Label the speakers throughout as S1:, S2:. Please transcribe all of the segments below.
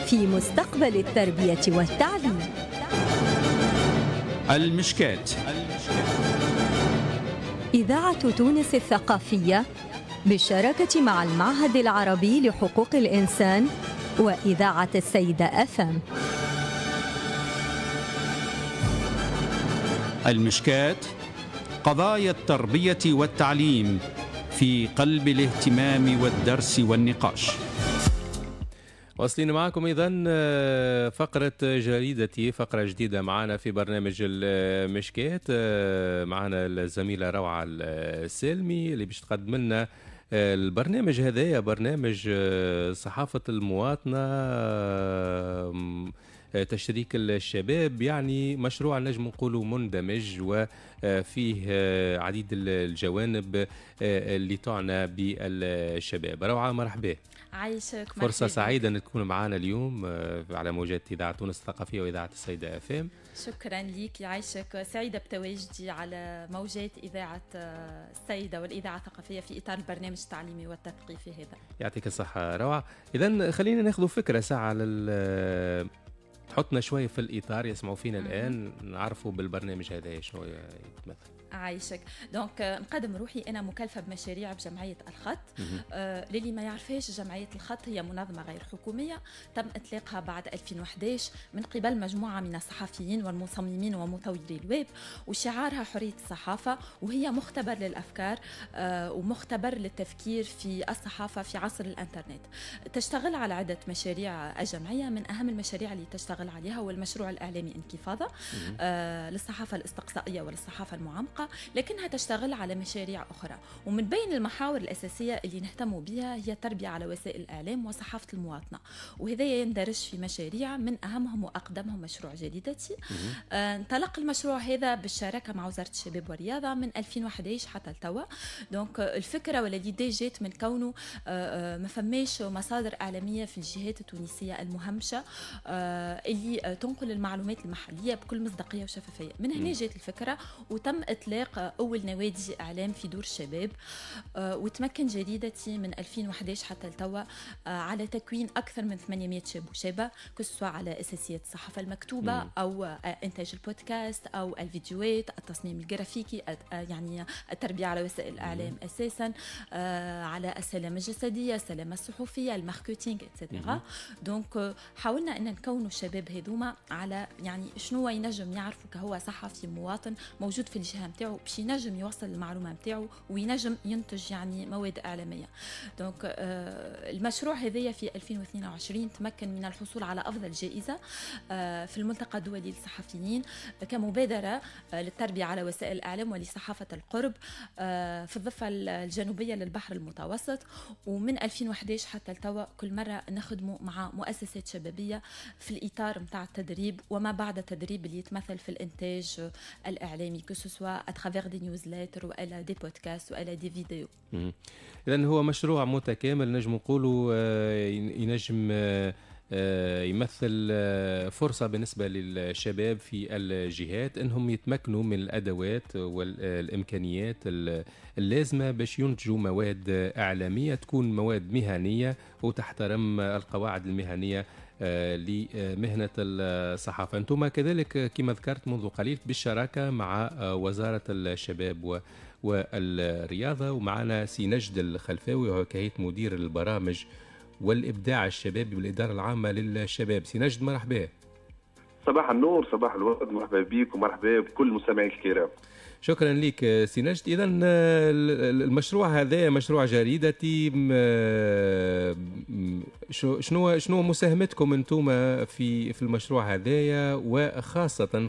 S1: في مستقبل التربية والتعليم.
S2: المشكات،
S1: إذاعة تونس الثقافية بالشراكة مع المعهد العربي لحقوق الإنسان وإذاعة السيدة FM.
S2: المشكات، قضايا التربية والتعليم في قلب الاهتمام والدرس والنقاش.
S3: واصلين معكم إذن فقرة جريدتي، فقرة جديدة معنا في برنامج المشكات. معنا الزميلة روعة السالمي اللي باش تقدم لنا البرنامج هذايا، برنامج صحافة المواطنة، تشريك الشباب، يعني مشروع نجم نقولوا مندمج وفيه عديد الجوانب اللي تعنى بالشباب. روعة مرحبا.
S4: عايشك،
S3: فرصة سعيدة أن تكون معنا اليوم على موجات إذاعة تونس الثقافية وإذاعة السيدة FM.
S4: شكرا لك، يعيشك. سعيدة بتواجدي على موجات إذاعة السيدة والإذاعة الثقافية في إطار البرنامج التعليمي والتثقيفي هذا.
S3: يعطيك الصحة روعة. إذن خلينا ناخذ فكرة ساعة تحطنا شوية في الإطار، يسمعوا فينا الآن نعرفوا بالبرنامج هذا شنو يتمثل.
S4: عايشك. دونك نقدم روحي، أنا مكلفة بمشاريع بجمعية الخط. للي ما يعرفهاش، جمعية الخط هي منظمة غير حكومية تم إطلاقها بعد 2011 من قبل مجموعة من الصحفيين والمصممين ومطوري الويب، وشعارها حرية الصحافة، وهي مختبر للأفكار ومختبر للتفكير في الصحافة في عصر الإنترنت. تشتغل على عدة مشاريع الجمعية، من أهم المشاريع اللي تشتغل عليها هو المشروع الإعلامي انكفاضة للصحافة الاستقصائية وللصحافة المعمقة، لكنها تشتغل على مشاريع أخرى. ومن بين المحاور الأساسية اللي نهتم بها هي التربية على وسائل الإعلام وصحافة المواطنة، وهذا يندرج في مشاريع من أهمهم وأقدمهم مشروع جريدتي. انطلق المشروع هذا بالشراكة مع وزارة الشباب والرياضة من 2011 حتى التوا. دونك الفكرة والإيديا جات من كونه ما فماش مصادر إعلامية في الجهات التونسية المهمشة اللي تنقل المعلومات المحلية بكل مصداقية وشفافية. من هنا جات الفكرة وتم إطلاق أول نوادي إعلام في دور الشباب، وتمكن جريدتي من 2011 حتى التوا على تكوين أكثر من 800 شاب وشابة، كسوا على أساسيات الصحافة المكتوبة أو إنتاج البودكاست أو الفيديوهات، التصميم الجرافيكي، يعني التربية على وسائل الإعلام أساسا، على السلامة الجسدية، السلامة الصحفية، الماركتينج إتسيتيرا. دونك حاولنا أن نكونوا الشباب هذوما على يعني شنو ينجم يعرفوا كهو صحفي مواطن موجود في الجهة متاعو، باش ينجم يوصل المعلومة متاعو وينجم ينتج يعني مواد إعلامية. دونك المشروع هذايا في 2022 تمكن من الحصول على أفضل جائزة في الملتقى الدولي للصحفيين كمبادرة للتربية على وسائل الإعلام ولصحافة القرب في الضفة الجنوبية للبحر المتوسط. ومن 2011 حتى التوا كل مرة نخدموا مع مؤسسات شبابية في الإطار متاع التدريب وما بعد التدريب اللي يتمثل في الإنتاج الإعلامي، كسوسوا أترافير دي نيوزليتر وإلا دي بودكاست وإلا دي فيديو.
S3: إذن هو مشروع متكامل، نجم نقولوا ينجم يمثل فرصة بالنسبة للشباب في الجهات أنهم يتمكنوا من الأدوات والإمكانيات اللازمة باش ينتجوا مواد إعلامية تكون مواد مهنية وتحترم القواعد المهنية لمهنة الصحافة. أنتم كذلك كما ذكرت منذ قليل بالشراكة مع وزارة الشباب والرياضة، ومعنا سي نجد الخلفاوي وهو كهيئة مدير البرامج والإبداع الشبابي بالإدارة العامة للشباب. سي نجد مرحبا.
S5: صباح النور، صباح الورد، مرحبا بك ومرحبا بكل المستمعين الكرام.
S3: شكرا لك سي نجد. إذن المشروع هذا مشروع جريدتي، شنو مساهمتكم انتم في المشروع هذايا، وخاصة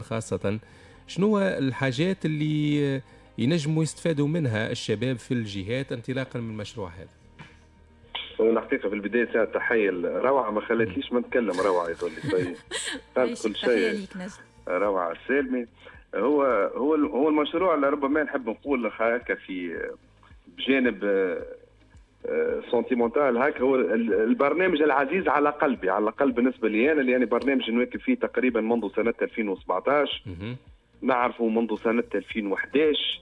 S3: شنو الحاجات اللي ينجموا يستفادوا منها الشباب في الجهات انطلاقا من المشروع هذا؟
S5: الحقيقة في البداية ساعة تحية روعة، ما خلتليش ما نتكلم. روعة يقول لي طيب كل شيء. روعة السالمي. هو المشروع اللي ربما نحب نقول هكا في بجانب سنتيمونتال هكا، هو البرنامج العزيز على قلبي، على قلب بالنسبة لي أنا، اللي يعني برنامج نواكب فيه تقريبا منذ سنة 2017، نعرفه منذ سنة 2011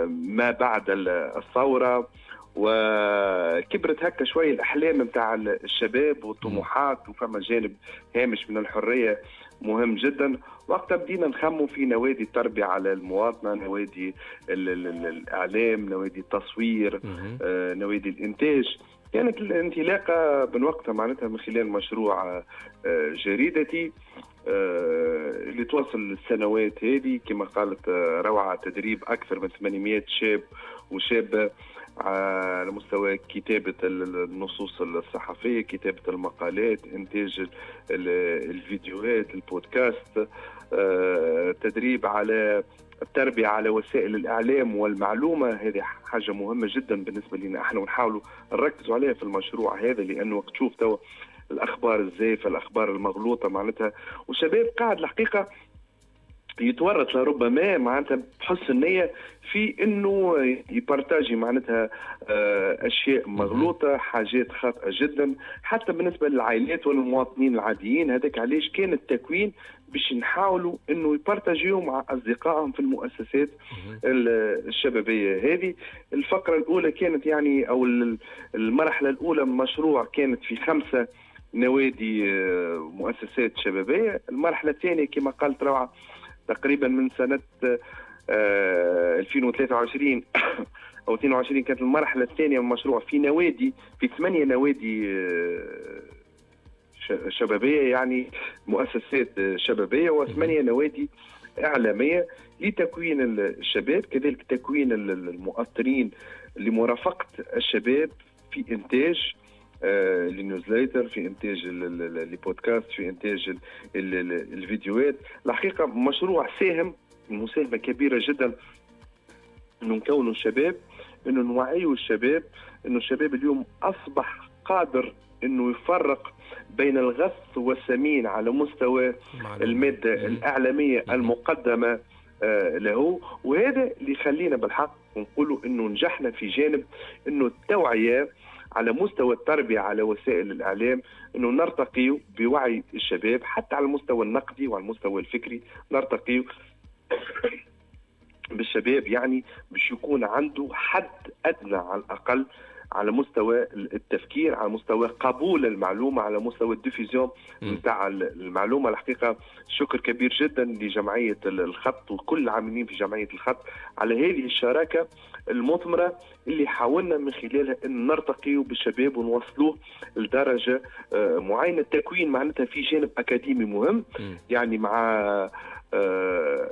S5: ما بعد الثورة، وكبرت هكا شويه الاحلام نتاع الشباب والطموحات، وفما جانب هامش من الحريه مهم جدا. وقتها بدينا نخموا في نوادي التربيه على المواطنه، نوادي الاعلام، نوادي التصوير، نوادي الانتاج. كانت الانطلاقه من وقتها معناتها من خلال مشروع جريدتي اللي توصل السنوات هذه كما قالت روعه، تدريب اكثر من 800 شاب وشابه على مستوى كتابة النصوص الصحفية، كتابة المقالات، إنتاج الفيديوهات، البودكاست، تدريب على التربية على وسائل الإعلام والمعلومة. هذه حاجة مهمة جدا بالنسبة لنا احنا، ونحاولوا نركزوا عليها في المشروع هذا، لأنه وقت تشوف توا الأخبار الزائفة، الأخبار المغلوطة معناتها، والشباب قاعد الحقيقة يتورط لربما معناتها بحسن النية في انه يبارتاجي معناتها اشياء مغلوطه، حاجات خاطئه جدا حتى بالنسبه للعائلات والمواطنين العاديين. هذاك علاش كان التكوين باش نحاولوا انه يبارتاجيو مع اصدقائهم في المؤسسات الشبابيه هذه. الفقره الاولى كانت يعني او المرحله الاولى من المشروع كانت في 5 نوادي مؤسسات شبابيه. المرحله الثانيه كما قالت روعه تقريبا من سنة 2023 أو 22 كانت المرحلة الثانية من المشروع في نوادي، في 8 نوادي شبابية، يعني مؤسسات شبابية، و8 نوادي إعلامية لتكوين الشباب، كذلك تكوين المؤثرين لمرافقة الشباب في إنتاج النيوزليتر، في انتاج البودكاست، في انتاج الفيديوهات. الحقيقه مشروع ساهم مساهمه كبيره جدا انه نكونوا الشباب، انه نوعيوا الشباب، انه الشباب اليوم اصبح قادر انه يفرق بين الغث والسمين على مستوى الماده الاعلاميه المقدمه له. وهذا اللي يخلينا بالحق نقولوا انه نجحنا في جانب انه التوعيه على مستوى التربية على وسائل الإعلام، أنه نرتقي بوعي الشباب حتى على المستوى النقدي وعلى المستوى الفكري، نرتقي بالشباب يعني باش يكون عنده حد أدنى على الأقل على مستوى التفكير، على مستوى قبول المعلومة، على مستوى الديفيزيون نتاع المعلومة. الحقيقة شكر كبير جدا لجمعية الخط وكل العاملين في جمعية الخط على هذه الشراكة المثمرة اللي حاولنا من خلالها أن نرتقي بالشباب ونوصلوه لدرجة معينة. التكوين معناتها في جانب أكاديمي مهم، يعني مع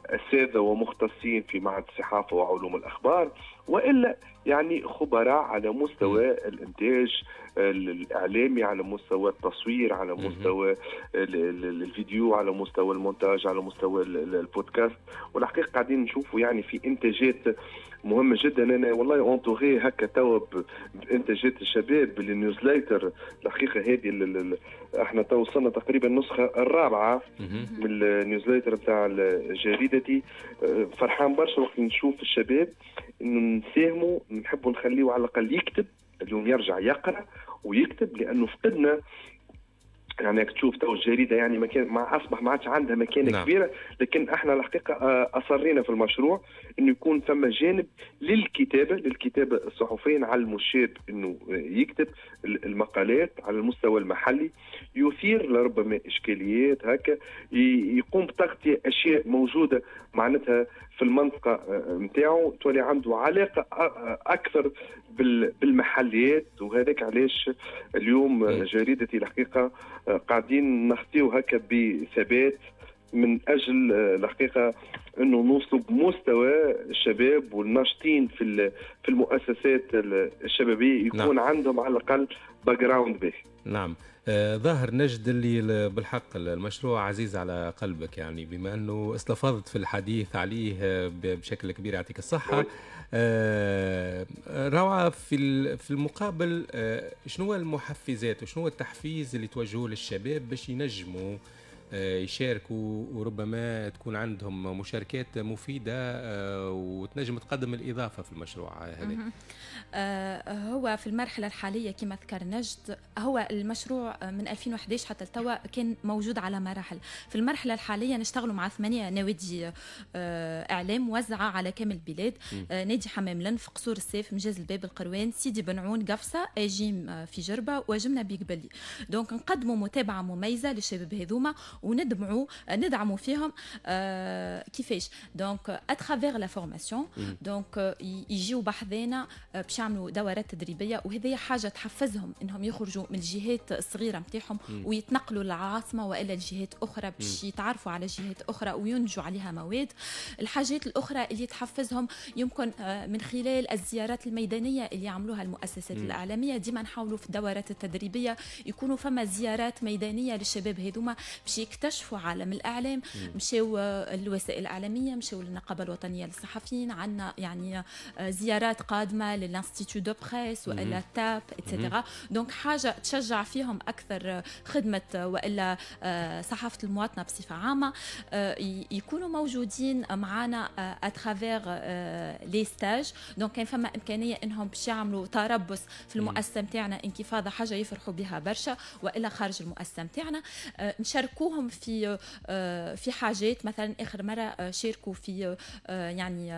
S5: أساتذة ومختصين في معهد الصحافة وعلوم الأخبار، وإلا يعني خبراء على مستوى الإنتاج الإعلامي، على مستوى التصوير، على مستوى الفيديو، على مستوى المونتاج، على مستوى البودكاست. والحقيقة قاعدين نشوفوا يعني في إنتاجات مهمة جدا. أنا والله أنطوغي هكا توا بإنتاجات الشباب بالنيوزليتر. الحقيقة هذه احنا تو وصلنا تقريبا النسخة الرابعة من النيوزليتر بتاع جريدتي. فرحان برشا وقت نشوف الشباب إنه نساهموا، نحبوا نخليه على الأقل يكتب اليوم، يرجع يقرأ ويكتب، لأنه فقدنا يعني تشوف تو الجريده يعني مكان اصبح ما عادش عندها مكانه كبيره، لكن احنا الحقيقه اصرينا في المشروع انه يكون ثم جانب للكتابه الصحفيه، نعلموا الشاب انه يكتب المقالات على المستوى المحلي، يثير لربما اشكاليات هكا، يقوم بتغطيه اشياء موجوده معناتها في المنطقه نتاعو، تولي عنده علاقه اكثر بالمحليات. وهذاك علاش اليوم جريدتي الحقيقه قاعدين نخطيو هكا بثبات من اجل الحقيقه انه نوصلوا بمستوى الشباب والناشطين في المؤسسات الشبابيه يكون عندهم على الاقل باك جراوند به.
S3: نعم. ظاهر نجد اللي بالحق المشروع عزيز على قلبك، يعني بما أنه استفاضت في الحديث عليه بشكل كبير، يعطيك الصحة. روعة في المقابل، شنو المحفزات وشنو التحفيز اللي توجهوه للشباب باش ينجموا يشاركوا وربما تكون عندهم مشاركات مفيدة وتنجم تقدم الإضافة في المشروع هذا.
S4: هو في المرحلة الحالية كما ذكر نجد، هو المشروع من 2011 حتى التوا كان موجود على مراحل. في المرحلة الحالية نشتغلوا مع 8 نوادي إعلام موزعة على كامل البلاد. نادي حمام لنف، قصور السيف، مجاز الباب، القروان، سيدي بنعون، قفصة، أجيم في جربة، وجمنا بقبلي. دونك نقدموا متابعة مميزة للشباب هذوما ندعموا فيهم. كيفاش؟ دونك اترافير لا فورماسيون، دونك يجيو بحذانا باش يعملوا دورات تدريبيه، وهذه حاجه تحفزهم انهم يخرجوا من الجهات الصغيره نتاعهم ويتنقلوا للعاصمه والا لجهات اخرى باش يتعرفوا على جهات اخرى وينجوا عليها مواد. الحاجات الاخرى اللي تحفزهم يمكن من خلال الزيارات الميدانيه اللي يعملوها المؤسسات الاعلاميه. ديما نحاولوا في الدورات التدريبيه يكونوا فما زيارات ميدانيه للشباب هذوما باش يكتشفوا عالم الاعلام. مشاو الوسائل الاعلاميه، مشاو للنقابه الوطنيه للصحفيين، عندنا يعني زيارات قادمه للانستيتو دو بريس والا تاب اتسيتيرا. دونك حاجه تشجع فيهم اكثر خدمه والا صحافه المواطنه بصفه عامه. يكونوا موجودين معنا اترافير لي ستاج. دونك كان فما امكانيه انهم باش يعملوا تربص في المؤسسه نتاعنا، انكفاضه حاجه يفرحوا بها برشا، والا خارج المؤسسه نتاعنا نشاركوهم في حاجات. مثلا اخر مره شاركوا في يعني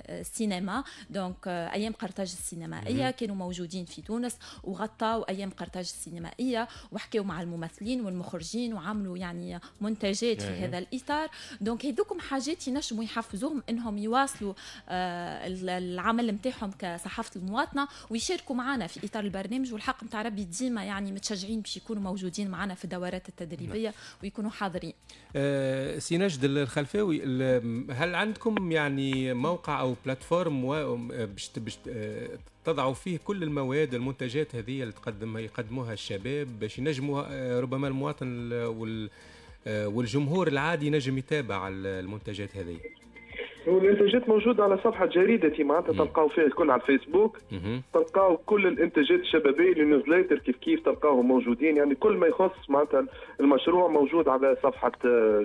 S4: السينما. دونك ايام قرطاج السينمائيه كانوا موجودين في تونس وغطاوا ايام قرطاج السينمائيه وحكيوا مع الممثلين والمخرجين وعملوا يعني منتجات في هذا الاطار. دونك هذوكم حاجات ينجموا يحفزوهم انهم يواصلوا العمل نتاعهم كصحافه المواطنه ويشاركوا معنا في اطار البرنامج. والحق نتاع ربي ديما يعني متشجعين باش يكونوا موجودين معنا في الدورات التدريبيه ويكونوا حاضرين.
S3: سي نجد الخلفاوي، هل عندكم يعني موقع او بلاتفورم باش تضعوا فيه كل المواد المنتجات هذه اللي يقدموها الشباب باش ينجموا ربما المواطن والجمهور العادي ينجم يتابع المنتجات هذه؟
S5: والانتاجات موجوده على صفحه جريدتي، معناتها تلقاو فيها الكل على الفيسبوك. تلقاو كل الانتاجات الشبابيه، النيوزليتر كيف تلقاوهم موجودين، يعني كل ما يخص معناتها المشروع موجود على صفحه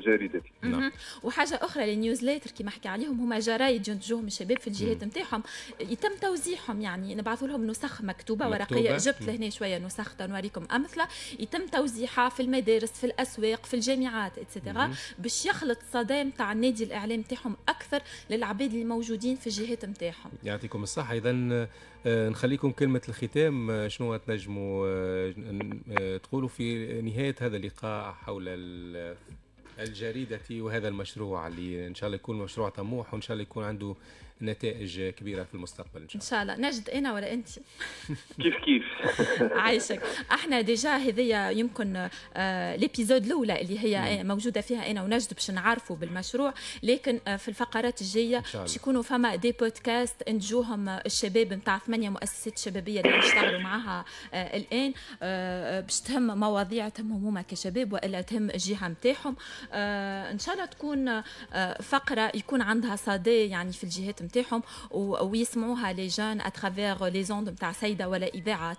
S5: جريدتي.
S4: وحاجه اخرى، النيوزليتر كما حكي عليهم هما جرايد ينتجوهم الشباب في الجهات نتاعهم، يتم توزيعهم، يعني نبعثوا لهم نسخ مكتوبه ورقيه. جبت لهنا شويه نسخ تنوريكم امثله، يتم توزيعها في المدارس، في الاسواق، في الجامعات اتسيتيرا، باش يخلط صدى نتاع النادي الاعلام نتاعهم اكثر للعباد اللي موجودين في الجهات نتاعهم. يعطيكم
S3: الصحة. إذا نخليكم كلمة الختام، شنو تنجموا تقولوا في نهاية هذا اللقاء حول الجريدة وهذا المشروع اللي إن شاء الله يكون مشروع طموح وإن شاء الله يكون عنده نتائج كبيرة في المستقبل إن شاء الله.
S4: نجد أنا ولا أنت؟
S5: كيف
S4: عايشك. احنا ديجا هذيا يمكن الابيزود الأولى اللي هي موجودة فيها أنا ونجد باش نعرفوا بالمشروع، لكن في الفقرات الجاية باش يكونوا فما دي بودكاست انتجوهم الشباب نتاع 8 مؤسسات شبابية اللي نشتغلوا معها الآن، باش تهم مواضيع تهمهم هما كشباب وإلا تهم الجهة نتاعهم. إن شاء الله تكون فقرة يكون عندها صدى يعني في الجهات نتاعهم ويسمعوها لي جان اترافير لي زوند نتاع سيده ولا اذاعه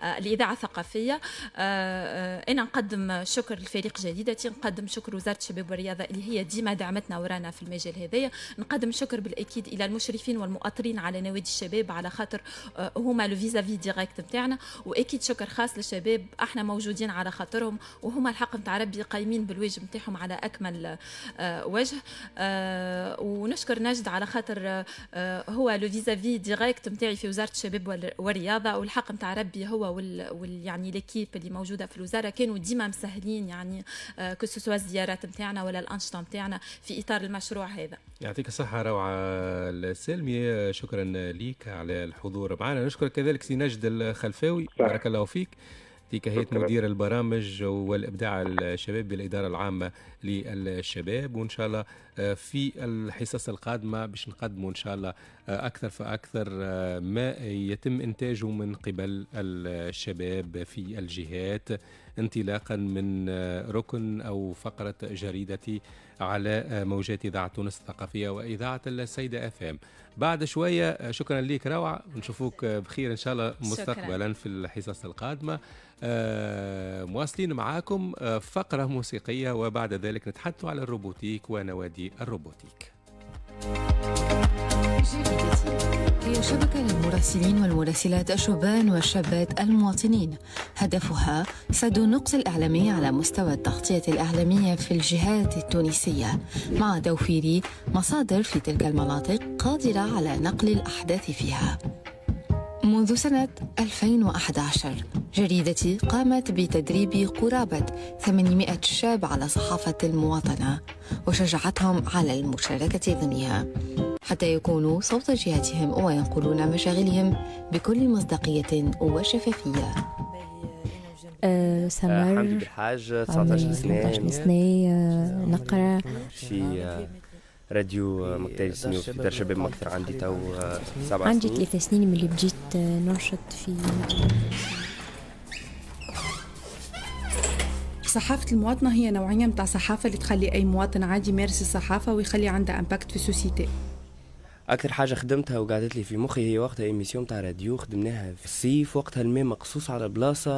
S4: الاذاعه الثقافيه. انا نقدم شكر لفريق جديدتي، نقدم شكر وزاره الشباب والرياضه اللي هي ديما دعمتنا ورانا في المجال هذايا، نقدم شكر بالاكيد الى المشرفين والمؤطرين على نوادي الشباب على خاطر هما لو فيزافي ديريكت نتاعنا، واكيد شكر خاص للشباب احنا موجودين على خاطرهم وهما الحق نتاع ربي قايمين بالواجب نتاعهم على اكمل وجه. ونشكر نجد على خاطر هو لو فيزافي ديريكت نتاعي في وزاره الشباب والرياضه، والحق نتاع ربي هو يعني ليكيب اللي موجوده في الوزاره كانوا ديما مسهلين يعني كو سوا الزيارات نتاعنا ولا الانشطه نتاعنا في اطار المشروع هذا.
S3: يعطيك الصحه روعه السلمي، شكرا ليك على الحضور معنا. نشكر كذلك سي نجد الخلفاوي، بارك الله فيك، هيئة مدير البرامج والإبداع الشباب بالإدارة العامة للشباب. وإن شاء الله في الحصص القادمة باش نقدموا إن شاء الله أكثر فأكثر ما يتم إنتاجه من قبل الشباب في الجهات، انطلاقا من ركن أو فقرة جريدتي على موجات إذاعة تونس الثقافية وإذاعة السيدة FM. بعد شوية شكرا لك روعة، ونشوفوك بخير إن شاء الله مستقبلا في الحصص القادمة. مواصلين معاكم فقرة موسيقية، وبعد ذلك نتحدث على الروبوتيك ونوادي الروبوتيك.
S6: هي شبكة للمراسلين والمراسلات الشبان والشابات المواطنين، هدفها سد النقص الإعلامي على مستوى التغطية الإعلامية في الجهات التونسية، مع توفير مصادر في تلك المناطق قادرة على نقل الأحداث فيها. منذ سنة 2011 جريدتي قامت بتدريب قرابة 800 شاب على صحافة المواطنة، وشجعتهم على المشاركة ضمنها حتى يكونوا صوت جهتهم وينقلون مشاغلهم بكل مصداقية وشفافية.
S7: سمر
S8: حمدي بالحاج 19
S7: سنة نقرأ
S8: في راديو مكتبي سنيو في دار شباب مكتر. عندي تو 7 سنين.
S7: عندي 3 سنين من اللي بديت ننشط في
S9: صحافة المواطنة. هي نوعية متاع صحافة اللي تخلي أي مواطن عادي يمارس الصحافة ويخلي عنده امباكت في السوسيتي.
S8: أكثر حاجة خدمتها وقعدت لي في مخي هي وقتها إيميسيون تاع راديو خدمناها في الصيف، وقتها الماء مقصوص على بلاصة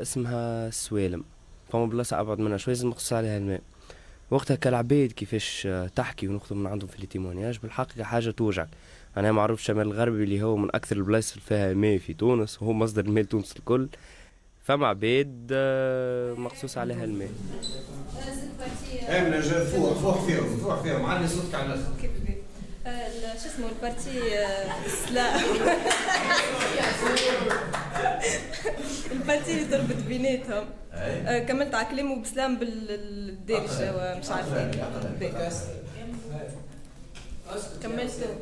S8: اسمها السوالم، فما بلاصة أبعد منها شوي لازم مقصوص عليها الماء. وقتها كالعباد كيفاش تحكي ونخدم من عندهم في التيمونياج بالحقيقة حاجة توجعك. أنا معروف شمال الغربي اللي هو من أكثر البلايص اللي فيها ماء في تونس، وهو مصدر الماء لتونس الكل، فما عباد مقصوص عليها الماء.
S10: امنا فوق فيهم عندي صوتك على الاخر.
S11: شو اسمه البارتي سلا البارتي اللي تربط بيناتهم. كملت على كلامه بسلام بالدارجه ومش عارفين كملت.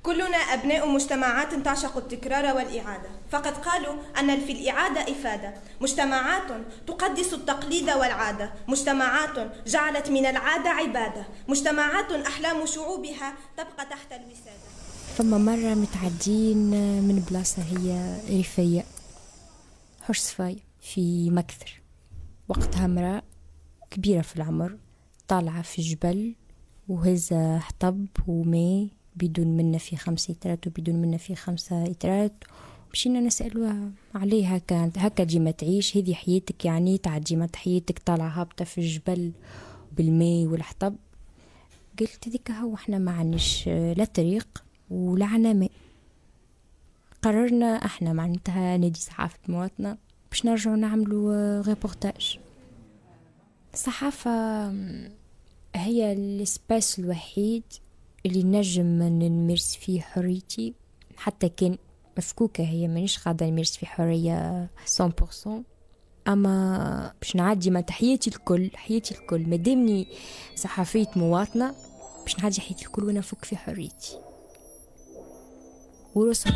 S12: كلنا أبناء مجتمعات تعشق التكرار والإعادة، فقد قالوا أن في الإعادة إفادة. مجتمعات تقدس التقليد والعادة، مجتمعات جعلت من العادة عبادة، مجتمعات أحلام شعوبها تبقى تحت الوسادة.
S7: فما مرة متعدين من بلاصة هي ريفية حوش صفاية في مكثر، وقتها امرأة كبيرة في العمر طالعة في جبل وهزة حطب وماء بدون منا في 5 إترات وبدون منا في 5 إترات. مشينا نسألوها عليها، كانت هكا ديما تعيش، هذه حياتك يعني تعدي ما حياتك طالعة هابطة في الجبل بالماء والحطب؟ قلت ذيك هو احنا ما عناش لا طريق ولا عنا ماء، قررنا احنا معناتها نادي صحافة مواطنة باش نرجعوا نعملوا ريبورتاج. الصحافة هي الاسباس الوحيد اللي نجم نمارس فيه حريتي، حتى كان مفكوكة، هي مانيش قاعدة نمارس فيه حرية 100%، أما باش نعدي ما حياتي الكل مادامني صحفية مواطنة باش نعدي حياتي الكل وانا نفك في حريتي ورسل.